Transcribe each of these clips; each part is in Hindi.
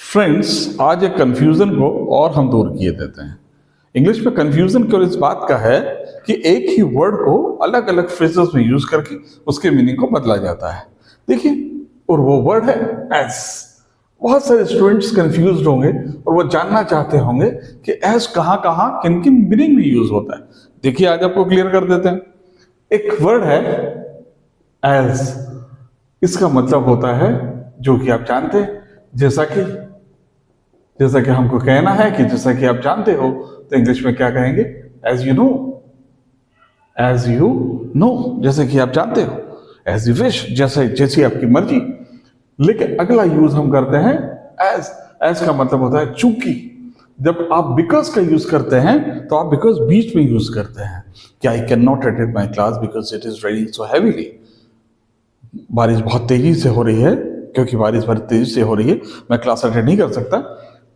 फ्रेंड्स, आज एक कंफ्यूजन को और हम दूर किए देते हैं। इंग्लिश में कंफ्यूजन केवल इस बात का है कि एक ही वर्ड को अलग अलग फ्रेजेस में यूज करके उसके मीनिंग को बदला जाता है। देखिए, और वो वर्ड है एज। बहुत सारे स्टूडेंट्स कंफ्यूज होंगे और वो जानना चाहते होंगे कि एज कहाँ कहाँ किन किन मीनिंग में यूज होता है। देखिए, आज आपको क्लियर कर देते हैं। एक वर्ड है एज, इसका मतलब होता है जो कि आप जानते हैं, जैसा कि हमको कहना है कि जैसा कि आप जानते हो, तो इंग्लिश में क्या कहेंगे? As you know, as you know, जैसे कि आप जानते हो। एज यू विश, जैसी आपकी मर्जी। लेकिन अगला यूज हम करते हैं एज। एज का मतलब होता है चूंकि। जब आप बिकॉज का यूज करते हैं तो आप बिकॉज बीच में यूज करते हैं कि I can not attend my class because it is raining so heavily. बारिश बहुत तेजी से हो रही है, क्योंकि बारिश बहुत तेजी से हो रही है, मैं क्लास अटेंड नहीं कर सकता।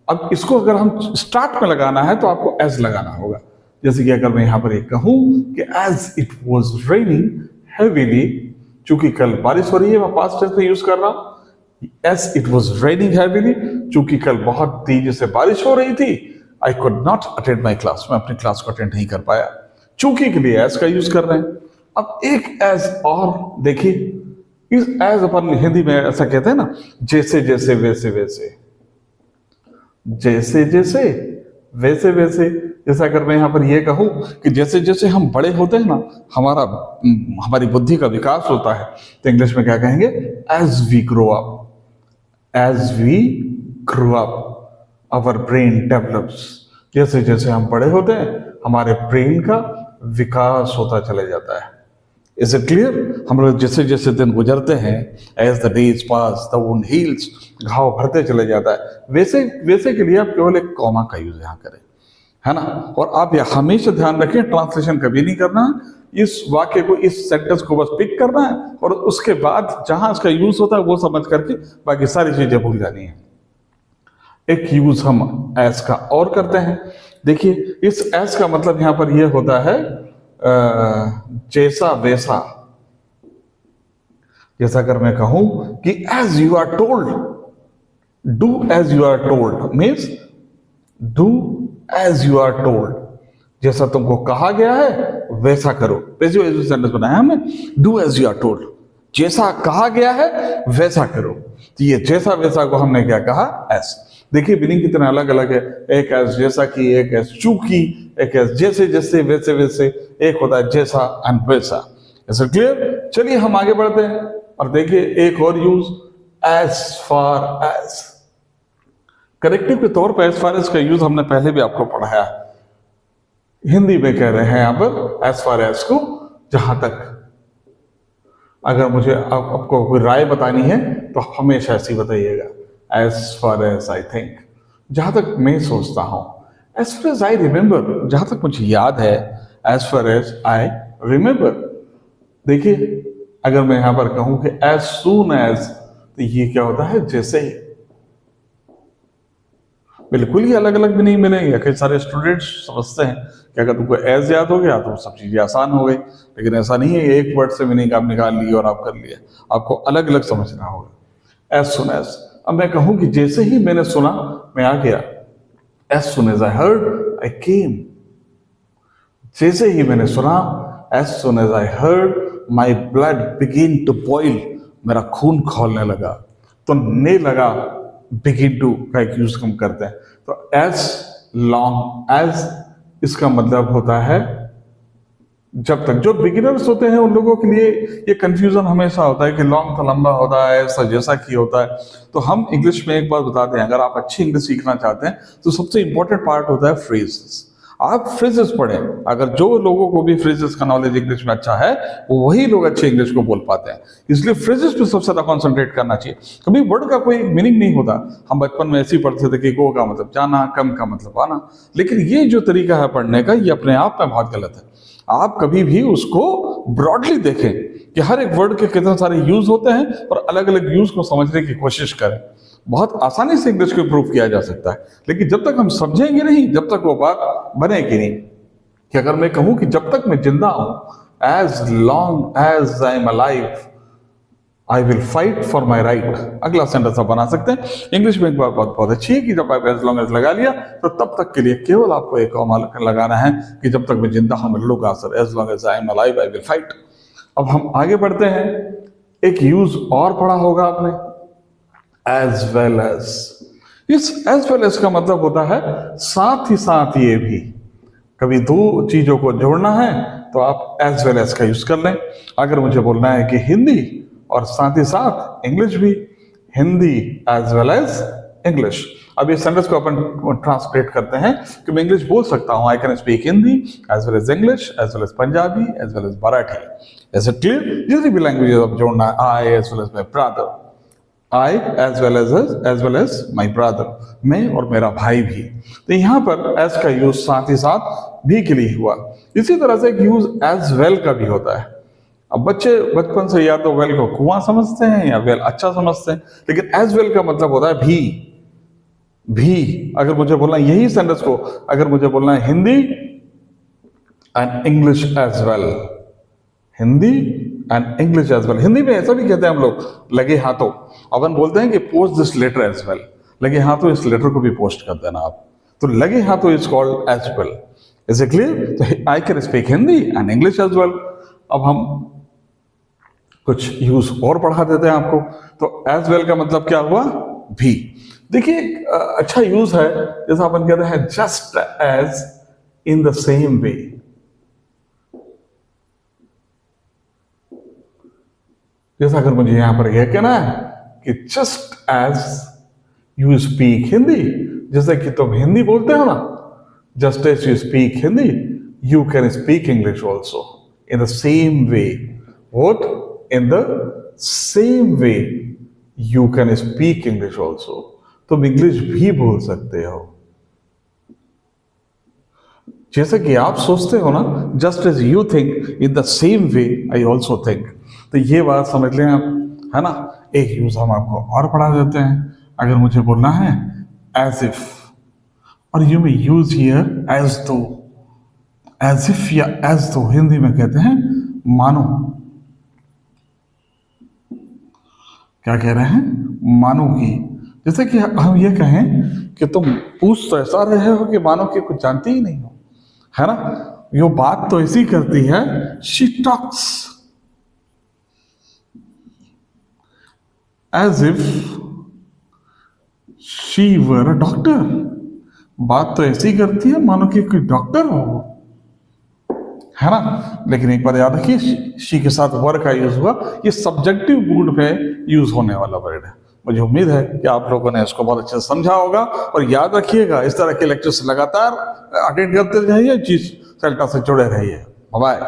अब इसको अगर हम स्टार्ट में लगाना है तो आपको एज लगाना होगा। जैसे कि अगर मैं यहां पर एक कहूं कि as it was raining heavily, चूंकि कल बारिश हो रही है, मैं पास्ट टेंस में यूज कर रहा हूं। As it was raining heavily, चूंकि कल बहुत तेजी से बारिश हो रही थी, I could not attend my class, मैं अपनी क्लास को अटेंड नहीं कर पाया। चूंकि के लिए एज का यूज कर रहे हैं। अब एक एज और देखिए, इस एज अपन हिंदी में ऐसा कहते हैं ना, जैसे जैसे वैसे वैसे, जैसे जैसे वैसे वैसे। जैसा अगर मैं यहां पर यह कहूं कि जैसे जैसे हम बड़े होते हैं ना, हमारी बुद्धि का विकास होता है, तो इंग्लिश में क्या कहेंगे? As we grow up, as we grow up our brain develops. जैसे जैसे हम बड़े होते हैं, हमारे ब्रेन का विकास होता चला जाता है। Is it clear? हम लोग जैसे जैसे दिन गुजरते हैं, as the days pass the wound heals, घाव भरते चले जाता है। वैसे वैसे के लिए आप केवल एक कॉमा का यूज यहां करें, है ना। और आप यह हमेशा ध्यान रखें, ट्रांसलेशन कभी नहीं करना। इस वाक्य को, इस सेंटेंस को बस पिक करना है और उसके बाद जहां इसका यूज होता है वो समझ करके बाकी सारी चीजें भूल जानी है। एक यूज हम एस का और करते हैं। देखिए, इस एस का मतलब यहां पर यह होता है जैसा वैसा। जैसा अगर मैं कहूं कि as you are told, do as you are told means do as you are told. जैसा तुमको कहा गया है वैसा करो। पैसिव सेंटेंस बनाया हमने, do as you are told, जैसा कहा गया है वैसा करो। तो ये जैसा वैसा को हमने क्या कहा? एस। देखिए, मीनिंग कितना अलग अलग है। एक एज जैसा कि, एक एज चूंकि, एक एज जैसे जैसे वैसे वैसे, एक होता है जैसा एंड वैसा। ऐसा क्लियर? चलिए हम आगे बढ़ते हैं और देखिए एक और use, as far as. Corrective के तौर पर एज फार एज का यूज हमने पहले भी आपको पढ़ाया है। हिंदी में कह रहे हैं यहां पर एज फार एज को जहां तक। अगर मुझे आपको कोई राय बतानी है तो हमेशा ऐसी बताइएगा, as far as I think, जहां तक मैं सोचता हूं। As far as I remember, जहां तक मुझे याद है। As far as I remember. देखिए, अगर मैं यहां पर कहूं कि एज सून एज, तो ये क्या होता है? जैसे ही। बिल्कुल ही अलग अलग भी नहीं मिलेंगे। कई सारे स्टूडेंट्स समझते हैं कि अगर तुमको एज याद हो गया तो सब चीजें आसान हो गई, लेकिन ऐसा नहीं है। एक वर्ड से मीनिंग आप निकाल लिए और आप कर लिए, आपको अलग अलग समझना होगा। एज सुन एज, अब मैं कहूं कि जैसे ही मैंने सुना मैं आ गया। As soon as I heard I came. जैसे ही मैंने सुना, as soon as I heard my blood begin to boil, मेरा खून खौलने लगा। तो ने लगा, बिगिन टू का एक यूज हम करते हैं। तो एज लॉन्ग एज, इसका मतलब होता है जब तक। जो बिगिनर्स होते हैं उन लोगों के लिए ये कंफ्यूजन हमेशा होता है कि लॉन्ग तो लंबा होता है, ऐसा जैसा कि होता है। तो हम इंग्लिश में एक बात बताते हैं, अगर आप अच्छी इंग्लिश सीखना चाहते हैं तो सबसे इंपॉर्टेंट पार्ट होता है फ्रेजेस। आप फ्रेजेस पढ़ें। अगर जो लोगों को भी फ्रेजेस का नॉलेज इंग्लिश में अच्छा है, वो वही लोग अच्छे इंग्लिश को बोल पाते हैं। इसलिए फ्रेजेस पे सबसे ज्यादा कॉन्सेंट्रेट करना चाहिए। कभी वर्ड का कोई मीनिंग नहीं होता। हम बचपन में ऐसे ही पढ़ते थे कि गो का मतलब जाना, कम का मतलब आना। लेकिन ये जो तरीका है पढ़ने का, ये अपने आप में बहुत गलत है। आप कभी भी उसको ब्रॉडली देखें कि हर एक वर्ड के कितने सारे यूज होते हैं और अलग अलग यूज को समझने की कोशिश करें। बहुत आसानी से इंग्लिश को इंप्रूव किया जा सकता है, लेकिन जब तक हम समझेंगे नहीं, जब तक वो बात बनेगी नहीं। कि अगर मैं कहूं कि जब तक मैं जिंदा हूं, as long as I am alive, I will fight for my right. अगला सेंटेंस आप बना सकते हैं। इंग्लिश में एक बात बहुत अच्छी है कि जब आप एज लॉन्ग एज लगा लिया तो तब तक के लिए केवल आपको एक कॉमा लगाना है कि जब तक मैं जिंदा हूं मैं लूंगा sir, as long as I am alive I will fight. अब हम आगे बढ़ते हैं। एक यूज और पढ़ा होगा आपने, एज वेल एज। इस एज वेल एज का मतलब होता है साथ ही साथ ये भी। कभी दो चीजों को जोड़ना है तो आप एज वेल एज का यूज कर लें। अगर मुझे बोलना है कि हिंदी और साथ ही साथ इंग्लिश भी, Hindi as well as English. अब ये सेंटेंस को अपन ट्रांसलेट करते हैं कि मैं इंग्लिश बोल सकता हूं, I can speak Hindi as well as English as well as Punjabi as well as Marathi. Is it clear? जितनी भी लैंग्वेज आप जोड़ना है, I as well as my brother, I as well as my brother, मैं और मेरा भाई भी। तो यहां पर एज का यूज साथ ही साथ भी के लिए हुआ। इसी तरह से एक यूज एज वेल का भी होता है। अब बच्चे बचपन से या तो वेल को कुआं समझते हैं या वेल अच्छा समझते हैं, लेकिन एज वेल का मतलब होता है भी। अगर मुझे बोलना है यही सेंटेंस को, अगर मुझे बोलना है Hindi and English as well, Hindi and English as well. Hindi में ऐसा भी कहते हैं हम लोग, लगे हाथों। अपन बोलते हैं कि post this letter as well, लगे हाथों इस लेटर को भी पोस्ट कर देना आप। तो लगे हाथों is called as well. Is it clear? तो I can speak Hindi and English as well. अब हम कुछ यूज और पढ़ा देते हैं आपको। तो एज वेल का मतलब क्या हुआ? भी। देखिए अच्छा यूज है, जैसा अपन कहते हैं just as, in the same way. जैसा अगर मुझे यहां पर यह कहना है कि just as you speak Hindi, जैसे कि तुम हिंदी बोलते हो ना, just as you speak Hindi you can speak English also in the same way. What? In the same way you can speak English also. तुम इंग्लिश भी बोल सकते हो। जैसे कि आप सोचते हो ना, just as you think in the same way I also think. तो ये बात समझ लें आप, है ना। एक यूज हम आपको और पढ़ा देते हैं। अगर मुझे बोलना है एज इफ, और यू में यूज हियर एज दो, एज इफ या एज दो हिंदी में कहते हैं मानो। क्या कह रहे हैं? मानो की। जैसे कि हम ये कहें कि तुम पूछ तो ऐसा रहे हो कि मानो कि कुछ जानते ही नहीं हो, है ना। यो बात तो ऐसी करती है, she talks as if she were a doctor. बात तो ऐसी करती है मानो कि कोई डॉक्टर हो, है ना। लेकिन एक बार याद रखिए, शी के साथ वर का यूज हुआ, ये सब्जेक्टिव मूड पे यूज होने वाला वर्ड है। मुझे उम्मीद है कि आप लोगों ने इसको बहुत अच्छे से समझा होगा। और याद रखिएगा, इस तरह के लेक्चर्स लगातार अटेंड करते रहिए, चीज सेल्टा से जुड़े रहिए। बाय।